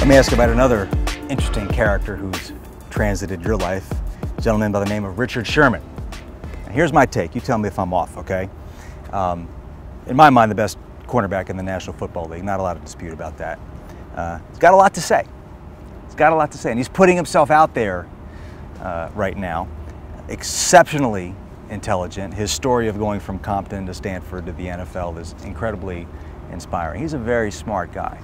Let me ask about another interesting character who's transited your life, a gentleman by the name of Richard Sherman. Now, here's my take. You tell me if I'm off, okay? In my mind, the best cornerback in the National Football League. Not a lot of dispute about that. He's got a lot to say. He's got a lot to say, and he's putting himself out there right now. Exceptionally intelligent. His story of going from Compton to Stanford to the NFL is incredibly inspiring. He's a very smart guy.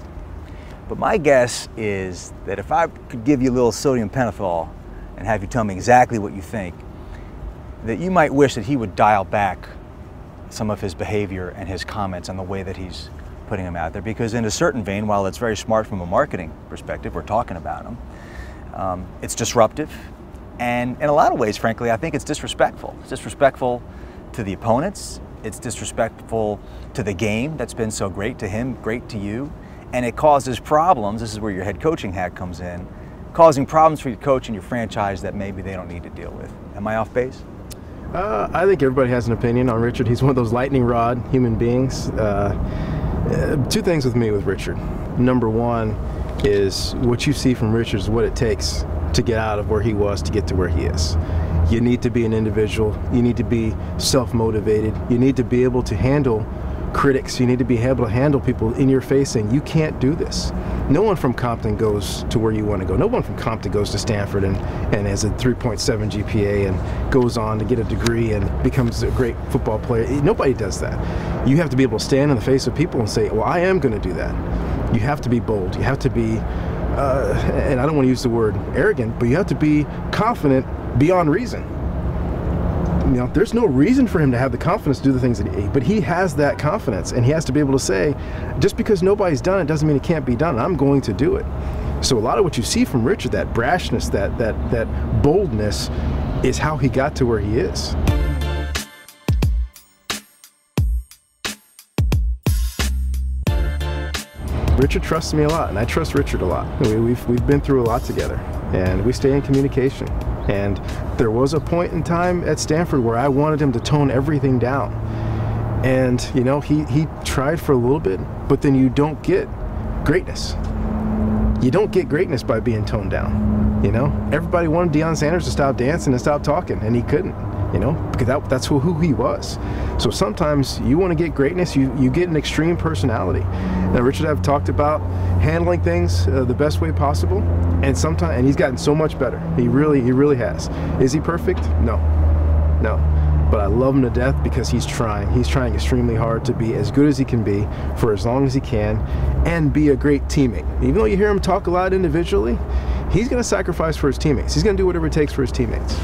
But my guess is that if I could give you a little sodium pentothal and have you tell me exactly what you think, that you might wish that he would dial back some of his behavior and his comments and the way that he's putting them out there. Because in a certain vein, while it's very smart from a marketing perspective, we're talking about him, it's disruptive. And in a lot of ways, frankly, I think it's disrespectful. It's disrespectful to the opponents. It's disrespectful to the game that's been so great to him, great to you. And it causes problems. This is where your head coaching hat comes in, causing problems for your coach and your franchise that maybe they don't need to deal with. Am I off base? I think everybody has an opinion on Richard. He's one of those lightning rod human beings. Two things with me with Richard. Number one is what you see from Richard is what it takes to get out of where he was to get to where he is. You need to be an individual. You need to be self-motivated. You need to be able to handle critics. You need to be able to handle people in your face saying, you can't do this. No one from Compton goes to where you want to go. No one from Compton goes to Stanford and has a 3.7 GPA and goes on to get a degree and becomes a great football player. Nobody does that. You have to be able to stand in the face of people and say, well, I am going to do that. You have to be bold. You have to be, and I don't want to use the word arrogant, but you have to be confident beyond reason. You know, there's no reason for him to have the confidence to do the things that but he has that confidence, and he has to be able to say, just because nobody's done it doesn't mean it can't be done. I'm going to do it. So a lot of what you see from Richard, that brashness, that boldness, is how he got to where he is. Richard trusts me a lot, and I trust Richard a lot. We've been through a lot together, and we stay in communication. And there was a point in time at Stanford where I wanted him to tone everything down. And, you know, he tried for a little bit, but then you don't get greatness. You don't get greatness by being toned down, you know? Everybody wanted Deion Sanders to stop dancing and stop talking, and he couldn't, you know, because that's who he was. So sometimes you want to get greatness, you get an extreme personality. Now, Richard and I have talked about handling things the best way possible, and he's gotten so much better. He really has. Is he perfect? No. But I love him to death because he's trying. He's trying extremely hard to be as good as he can be for as long as he can and be a great teammate. Even though you hear him talk a lot individually, he's going to sacrifice for his teammates. He's going to do whatever it takes for his teammates.